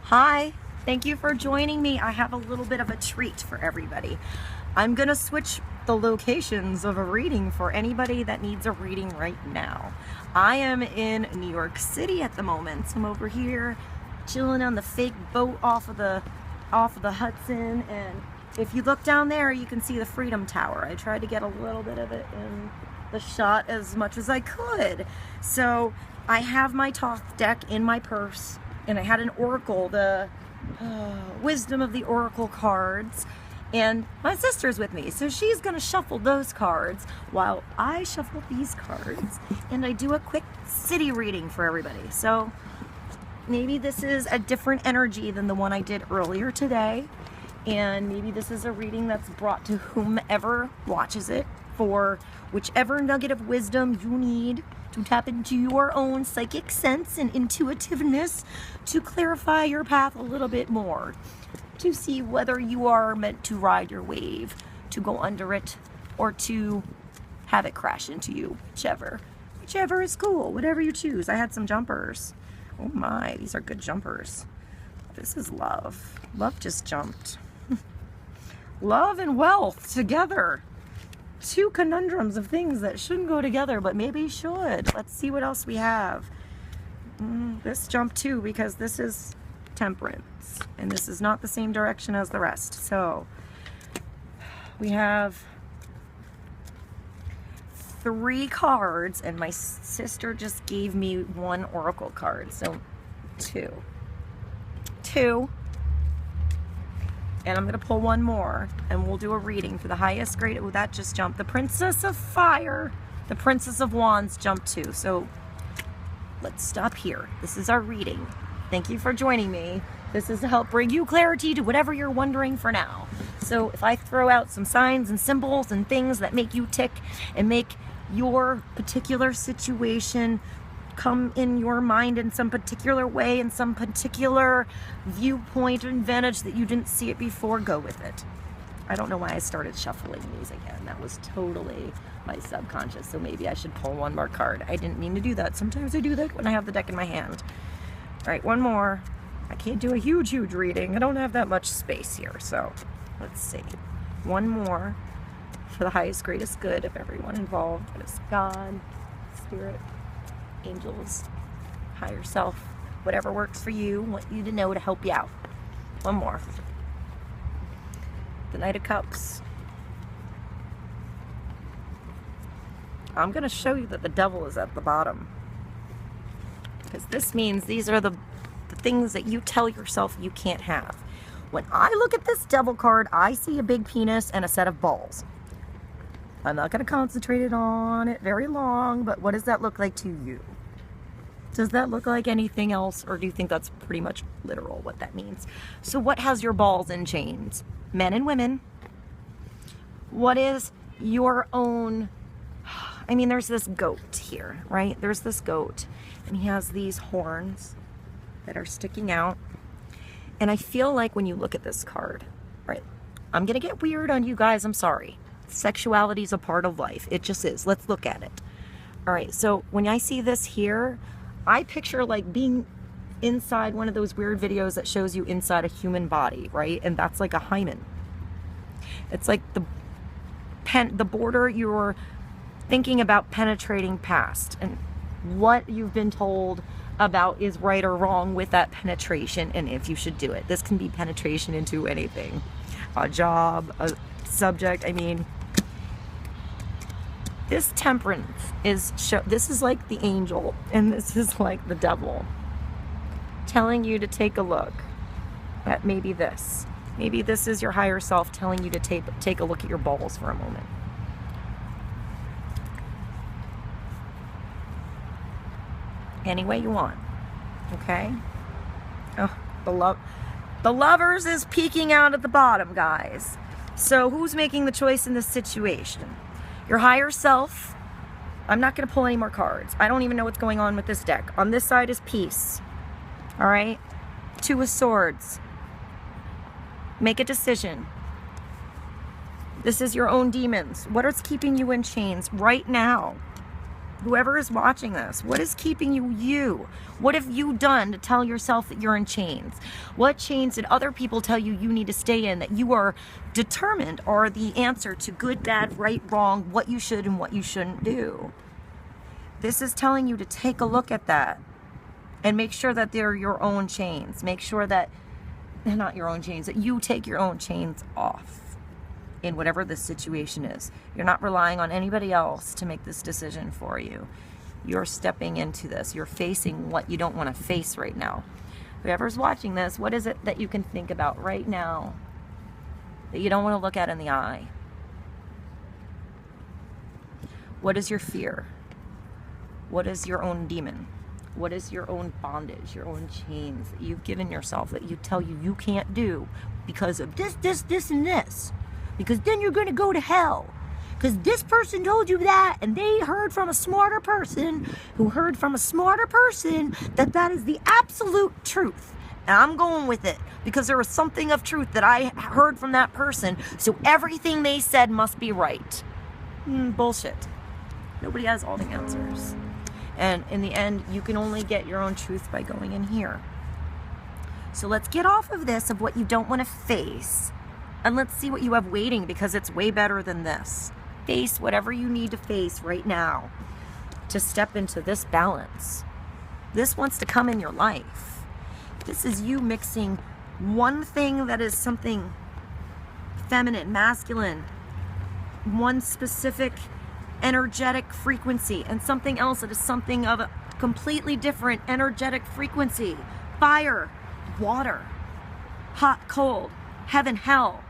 Hi, thank you for joining me. I have a little bit of a treat for everybody. I'm gonna switch the locations of a reading for anybody that needs a reading right now. I am in New York City at the moment. I'm over here chilling on the fake boat off of the Hudson, and if you look down there you can see the Freedom Tower. I tried to get a little bit of it in the shot as much as I could. So I have my Toth deck in my purse, and I had an oracle, the wisdom of the oracle cards, and my sister's with me, so she's gonna shuffle those cards while I shuffle these cards, and I do a quick city reading for everybody. So maybe this is a different energy than the one I did earlier today, and maybe this is a reading that's brought to whomever watches it for whichever nugget of wisdom you need to tap into your own psychic sense and intuitiveness to clarify your path a little bit more, to see whether you are meant to ride your wave, to go under it, or to have it crash into you, whichever is cool, whatever you choose. I had some jumpers. Oh my, these are good jumpers. This is love. Love just jumped. Love and wealth together. Two conundrums of things that shouldn't go together, but maybe should. Let's see what else we have. This jumped too, because this is temperance, and this is not the same direction as the rest. So we have 3 cards, and my sister just gave me 1 oracle card, so 2. And I'm gonna pull 1 more, and we'll do a reading for the highest grade. Oh, that just jumped. The Princess of Fire, the Princess of Wands jumped too. So let's stop here. This is our reading. Thank you for joining me. This is to help bring you clarity to whatever you're wondering for now. So if I throw out some signs and symbols and things that make you tick and make your particular situation come in your mind in some particular way, in some particular viewpoint and vantage that you didn't see it before, go with it. I don't know why I started shuffling these again. That was totally my subconscious, so maybe I should pull 1 more card. I didn't mean to do that. Sometimes I do that when I have the deck in my hand. All right, 1 more. I can't do a huge reading. I don't have that much space here, so let's see. 1 more for the highest, greatest good of everyone involved. That is God, Spirit, angels, higher self, whatever works for you, want you to know to help you out. 1 more. The Knight of Cups. I'm going to show you that the devil is at the bottom, because this means these are the things that you tell yourself you can't have. When I look at this devil card, I see a big penis and a set of balls. I'm not going to concentrate on it very long, but what does that look like to you? Does that look like anything else, or do you think that's pretty much literal what that means? So what has your balls in chains? Men and women. What is your own... I mean, there's this goat here, right? There's this goat, and he has these horns that are sticking out. And I feel like when you look at this card, right? I'm going to get weird on you guys, I'm sorry. Sexuality is a part of life. It just is. Let's look at it. All right, so when I see this here, I picture like being inside one of those weird videos that shows you inside a human body, right? And that's like a hymen. It's like the border you're thinking about penetrating past, and what you've been told about is right or wrong with that penetration, and if you should do it. This can be penetration into anything. A job, a subject. I mean, this temperance is this is like the angel, and this is like the devil telling you to take a look at maybe this. Maybe this is your higher self telling you to take a look at your balls for a moment. Any way you want, okay? Oh, the lovers is peeking out at the bottom, guys. So who's making the choice in this situation? Your higher self. I'm not going to pull any more cards. I don't even know what's going on with this deck. On this side is peace. All right? 2 of Swords. Make a decision. This is your own demons. What is keeping you in chains right now? Whoever is watching this, what is keeping you you? What have you done to tell yourself that you're in chains? What chains did other people tell you you need to stay in, that you are determined are the answer to good, bad, right, wrong, what you should and what you shouldn't do? This is telling you to take a look at that and make sure that they're your own chains. Make sure that they're not your own chains, that you take your own chains off in whatever this situation is. You're not relying on anybody else to make this decision for you. You're stepping into this. You're facing what you don't want to face right now. Whoever's watching this, what is it that you can think about right now that you don't want to look at in the eye? What is your fear? What is your own demon? What is your own bondage, your own chains that you've given yourself that you tell you can't do because of this, and this? Because then you're going to go to hell. Because this person told you that, and they heard from a smarter person who heard from a smarter person that that is the absolute truth. And I'm going with it because there was something of truth that I heard from that person. So everything they said must be right. Bullshit. Nobody has all the answers. And in the end, you can only get your own truth by going in here. So let's get off of this, of what you don't want to face. And let's see what you have waiting, because it's way better than this. Face whatever you need to face right now to step into this balance. This wants to come in your life. This is you mixing one thing that is something feminine, masculine, one specific energetic frequency, and something else that is something of a completely different energetic frequency. Fire, water, hot, cold, heaven, hell,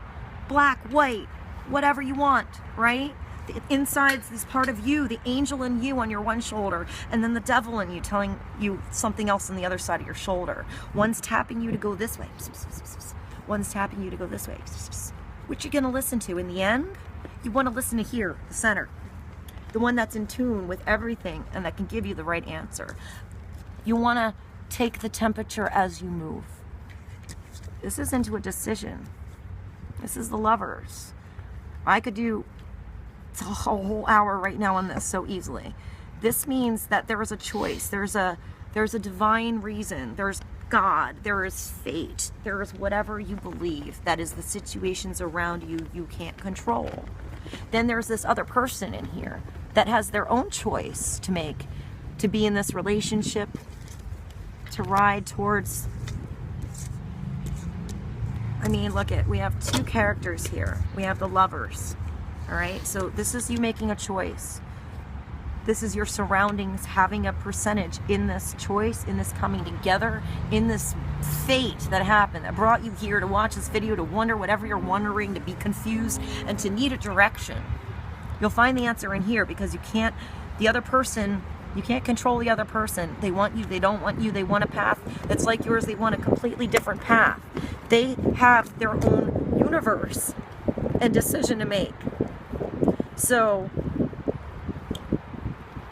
black, white, whatever you want, right? The inside's this part of you, the angel in you on your one shoulder, and then the devil in you telling you something else on the other side of your shoulder. One's tapping you to go this way. One's tapping you to go this way. Which you're going to listen to in the end? You want to listen to here, the center. The one that's in tune with everything and that can give you the right answer. You want to take the temperature as you move. This isn't a decision. This is the Lovers. I could do a whole hour right now on this so easily. This means that there is a choice. There's a divine reason. There's God. There is fate. There is whatever you believe that is the situations around you you can't control. Then there's this other person in here that has their own choice to make, to be in this relationship, to ride towards. I mean, look we have two characters here. We have the Lovers, all right? So this is you making a choice. This is your surroundings having a percentage in this choice, in this coming together, in this fate that happened, that brought you here to watch this video, to wonder whatever you're wondering, to be confused, and to need a direction. You'll find the answer in here, because you can't, the other person, you can't control the other person. They want you, they don't want you, they want a path that's like yours, they want a completely different path. They have their own universe and decision to make. So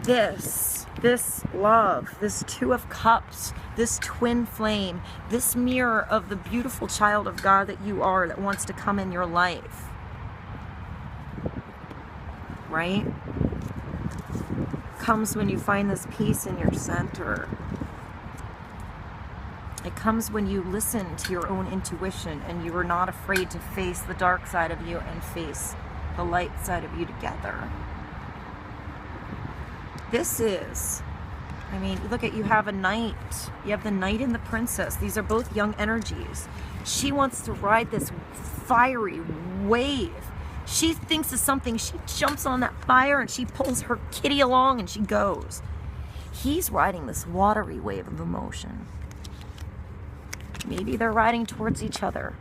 this love, this Two of Cups, this twin flame, this mirror of the beautiful child of God that you are, that wants to come in your life, right? Comes when you find this peace in your center. It comes when you listen to your own intuition and you are not afraid to face the dark side of you and face the light side of you together. This is, I mean, look at, you have a knight. You have the knight and the princess. These are both young energies. She wants to ride this fiery wave. She thinks of something. She jumps on that fire and she pulls her kitty along and she goes. He's riding this watery wave of emotion. Maybe they're riding towards each other.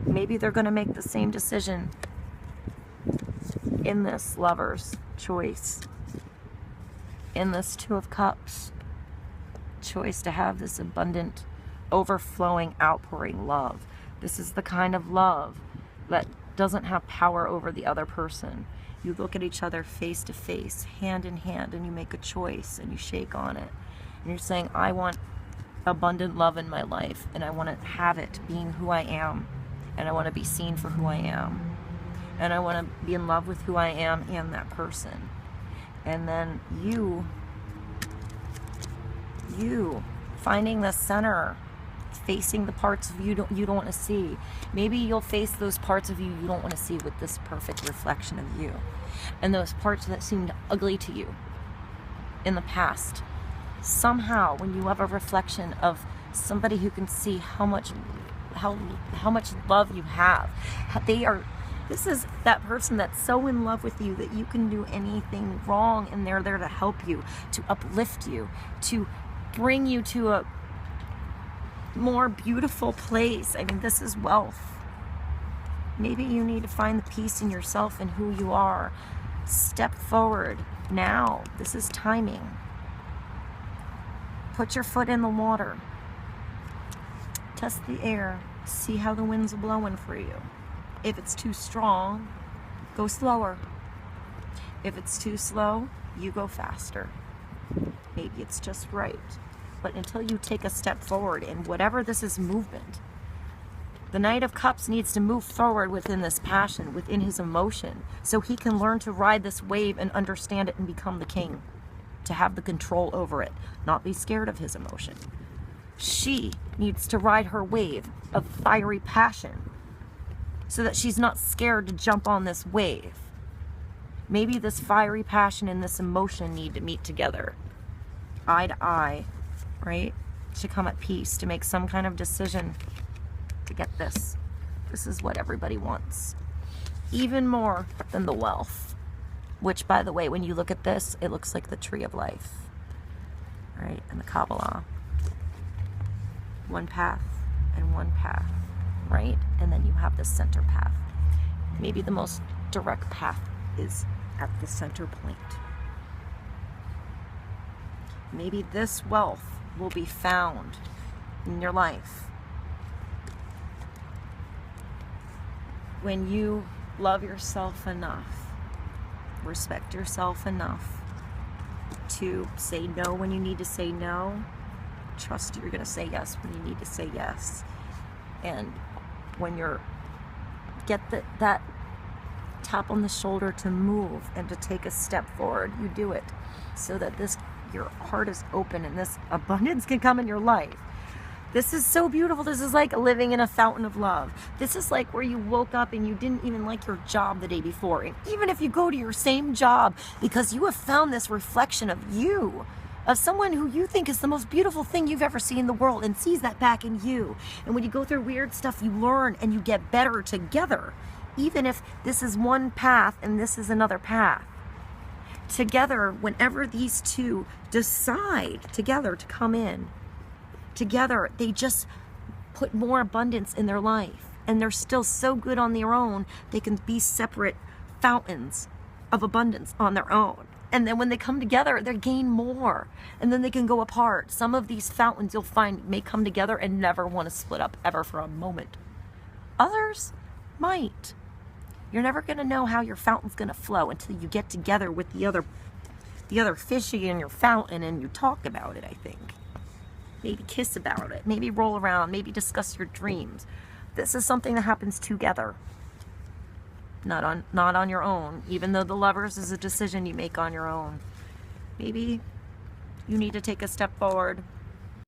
Maybe they're going to make the same decision in this Lover's choice. In this Two of Cups choice to have this abundant, overflowing, outpouring love. This is the kind of love that doesn't have power over the other person. You look at each other face to face, hand in hand, and you make a choice and you shake on it. And you're saying, I want abundant love in my life, and I want to have it being who I am, and I want to be seen for who I am, and I want to be in love with who I am and that person. And then you finding the center, facing the parts of you don't want to see. Maybe you'll face those parts of you don't want to see with this perfect reflection of you. And those parts that seemed ugly to you in the past. Somehow, when you have a reflection of somebody who can see how much love you have, this is that person that's so in love with you that you can do anything wrong, and they're there to help you, to uplift you, to bring you to a more beautiful place. I mean, this is wealth. Maybe you need to find the peace in yourself and who you are. Step forward now. This is timing. Put your foot in the water. Test the air. See how the wind's blowing for you. If it's too strong, go slower. If it's too slow, you go faster. Maybe it's just right. But until you take a step forward in whatever this is movement, the Knight of Cups needs to move forward within this passion, within his emotion, so he can learn to ride this wave and understand it and become the king, to have the control over it, not be scared of his emotion. She needs to ride her wave of fiery passion so that she's not scared to jump on this wave. Maybe this fiery passion and this emotion need to meet together, eye to eye, right? To come at peace, to make some kind of decision to get this. This is what everybody wants. Even more than the wealth, which, by the way, when you look at this, it looks like the tree of life, right? And the Kabbalah. One path and one path, right? And then you have the center path. Maybe the most direct path is at the center point. Maybe this wealth will be found in your life when you love yourself enough, respect yourself enough to say no when you need to say no, trust you're going to say yes when you need to say yes. And when you're that tap on the shoulder to move and to take a step forward, you do it so that your heart is open and this abundance can come in your life. This is so beautiful. This is like living in a fountain of love. This is like where you woke up and you didn't even like your job the day before. And even if you go to your same job because you have found this reflection of you, of someone who you think is the most beautiful thing you've ever seen in the world, and sees that back in you. And when you go through weird stuff, you learn and you get better together. Even if this is one path and this is another path. Together, whenever these two decide together to come in, together, they just put more abundance in their life. And they're still so good on their own, they can be separate fountains of abundance on their own. And then when they come together, they gain more. And then they can go apart. Some of these fountains you'll find may come together and never want to split up ever for a moment. Others might. You're never going to know how your fountain's going to flow until you get together with the other fishy in your fountain and you talk about it, I think. Maybe kiss about it. Maybe roll around. Maybe discuss your dreams. This is something that happens together. Not on your own, even though the lovers is a decision you make on your own. Maybe you need to take a step forward